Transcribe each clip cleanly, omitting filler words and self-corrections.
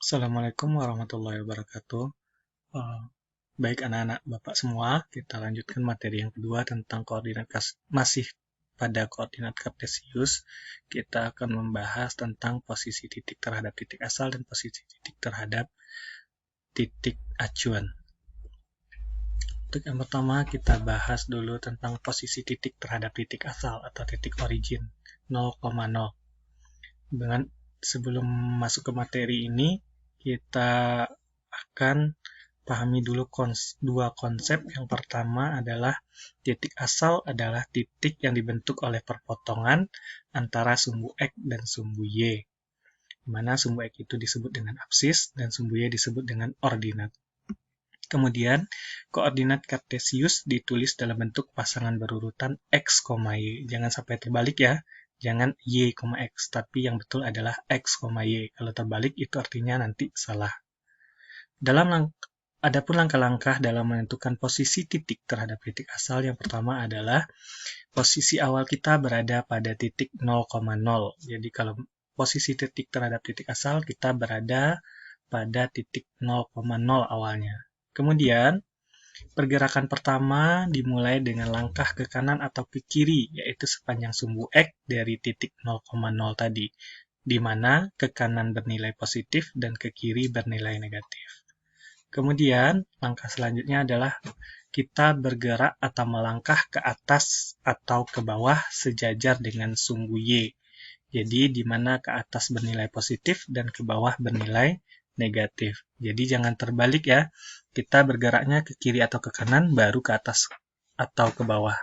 Assalamualaikum warahmatullahi wabarakatuh. Eh, Baik anak-anak Bapak semua, kita lanjutkan materi yang kedua tentang masih pada koordinat kartesius. Kita akan membahas tentang posisi titik terhadap titik asal dan posisi titik terhadap titik acuan. Untuk yang pertama, kita bahas dulu tentang posisi titik terhadap titik asal atau titik origin 0,0. Dengan sebelum masuk ke materi ini, kita akan pahami dulu dua konsep. Yang pertama adalah titik asal adalah titik yang dibentuk oleh perpotongan antara sumbu X dan sumbu Y, di mana sumbu X itu disebut dengan absis dan sumbu Y disebut dengan ordinat. Kemudian, koordinat kartesius ditulis dalam bentuk pasangan berurutan X, Y. Jangan sampai terbalik ya. Jangan Y, X, tapi yang betul adalah X, Y. Kalau terbalik itu artinya nanti salah. Adapun langkah-langkah dalam menentukan posisi titik terhadap titik asal, yang pertama adalah posisi awal kita berada pada titik 0,0. Jadi kalau posisi titik terhadap titik asal, kita berada pada titik 0,0 awalnya. Kemudian, pergerakan pertama dimulai dengan langkah ke kanan atau ke kiri, yaitu sepanjang sumbu X dari titik 0,0 tadi, di mana ke kanan bernilai positif dan ke kiri bernilai negatif. Kemudian, langkah selanjutnya adalah kita bergerak atau melangkah ke atas atau ke bawah sejajar dengan sumbu Y. Jadi, di mana ke atas bernilai positif dan ke bawah bernilai negatif. Jadi, jangan terbalik ya. Kita bergeraknya ke kiri atau ke kanan, baru ke atas atau ke bawah.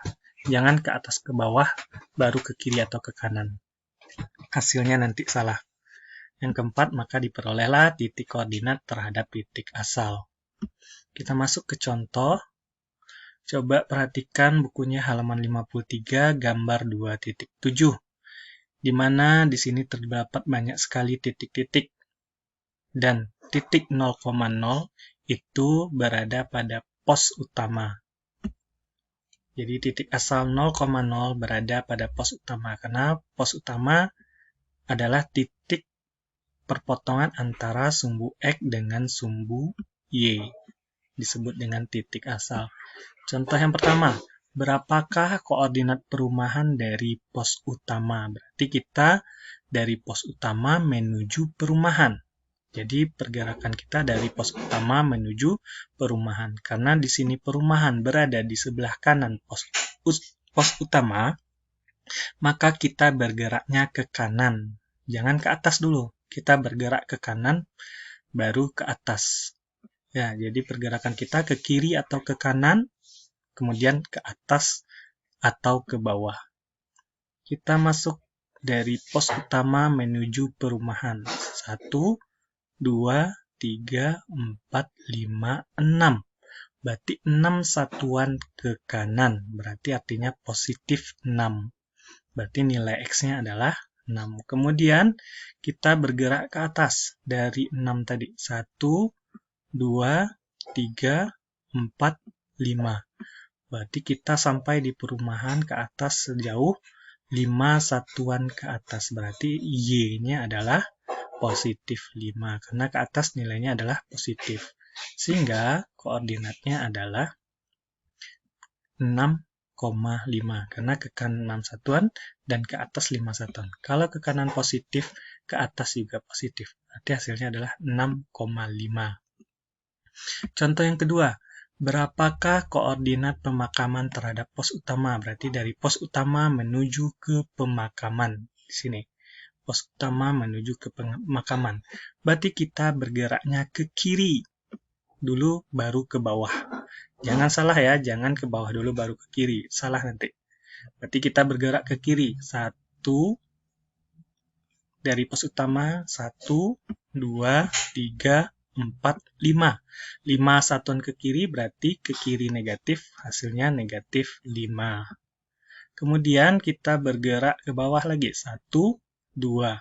Jangan ke atas ke bawah, baru ke kiri atau ke kanan. Hasilnya nanti salah. Yang keempat, maka diperolehlah titik koordinat terhadap titik asal. Kita masuk ke contoh. Coba perhatikan bukunya halaman 53, gambar 2.7. Di mana di sini terdapat banyak sekali titik-titik. Dan titik 0,0 itu berada pada pos utama. Jadi titik asal 0,0 berada pada pos utama, karena pos utama adalah titik perpotongan antara sumbu X dengan sumbu Y, disebut dengan titik asal. Contoh yang pertama, berapakah koordinat perumahan dari pos utama? Berarti kita dari pos utama menuju perumahan. Jadi pergerakan kita dari pos utama menuju perumahan. Karena di sini perumahan berada di sebelah kanan pos utama, maka kita bergeraknya ke kanan. Jangan ke atas dulu. Kita bergerak ke kanan, baru ke atas. Ya, jadi pergerakan kita ke kiri atau ke kanan, kemudian ke atas atau ke bawah. Kita masuk dari pos utama menuju perumahan. 1, 2, 3, 4, 5, 6. Berarti 6 satuan ke kanan. Berarti artinya positif 6. Berarti nilai X-nya adalah 6. Kemudian kita bergerak ke atas dari 6 tadi. 1, 2, 3, 4, 5. Berarti kita sampai di perumahan ke atas sejauh 5 satuan ke atas. Berarti Y-nya adalah positif 5. Karena ke atas nilainya adalah positif. Sehingga koordinatnya adalah 6,5. Karena ke kanan 6 satuan dan ke atas 5 satuan. Kalau ke kanan positif, ke atas juga positif. Berarti hasilnya adalah 6,5. Contoh yang kedua, berapakah koordinat pemakaman terhadap pos utama? Berarti dari pos utama menuju ke pemakaman. Di sini, pos utama menuju ke pemakaman. Berarti kita bergeraknya ke kiri dulu, baru ke bawah. Jangan salah ya, jangan ke bawah dulu, baru ke kiri. Salah nanti. Berarti kita bergerak ke kiri. 1, dari pos utama, 1, 2, 3, 4, 5. 5 satuan ke kiri berarti ke kiri negatif, hasilnya negatif 5. Kemudian kita bergerak ke bawah lagi, 1, 2.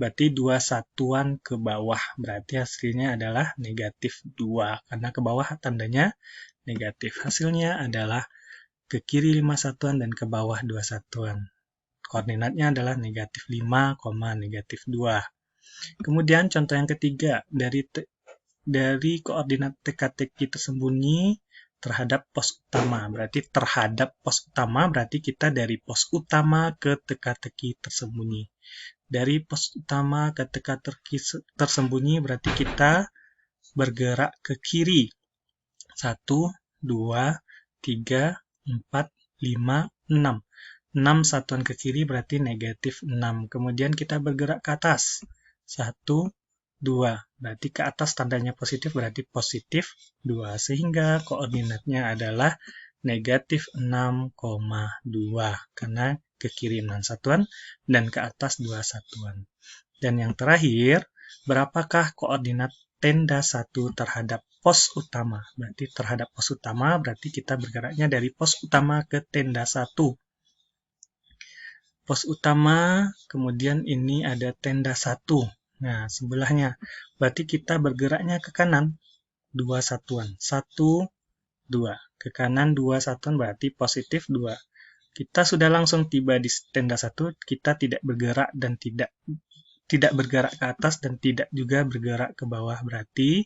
Berarti 2 satuan ke bawah, berarti hasilnya adalah negatif 2. Karena ke bawah tandanya negatif. Hasilnya adalah ke kiri 5 satuan dan ke bawah 2 satuan. Koordinatnya adalah negatif 5, negatif 2. Kemudian contoh yang ketiga, dari koordinat teka-teki tersembunyi terhadap pos utama. Berarti terhadap pos utama berarti kita dari pos utama ke teka-teki tersembunyi. Dari pos utama ke teka-teki tersembunyi berarti kita bergerak ke kiri. 1, 2, 3, 4, 5, 6. 6 satuan ke kiri berarti negatif 6. Kemudian kita bergerak ke atas. 1, 2. Berarti ke atas tandanya positif berarti positif 2. Sehingga koordinatnya adalah negatif 6,2. Karena ke kiri 6 satuan dan ke atas 2 satuan. Dan yang terakhir, berapakah koordinat tenda 1 terhadap pos utama? Berarti terhadap pos utama berarti kita bergeraknya dari pos utama ke tenda 1. Pos utama, kemudian ini ada tenda 1. Nah, sebelahnya. Berarti kita bergeraknya ke kanan 2 satuan. 1, 2. Ke kanan 2 satuan berarti positif 2. Kita sudah langsung tiba di tenda 1, kita tidak bergerak dan tidak bergerak ke atas dan tidak juga bergerak ke bawah. Berarti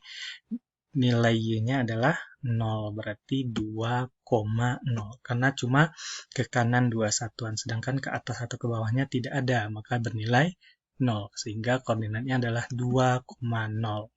nilai Y-nya adalah 0, berarti 2,0. Karena cuma ke kanan 2 satuan, sedangkan ke atas atau ke bawahnya tidak ada, maka bernilai 0. Sehingga koordinatnya adalah 2,0.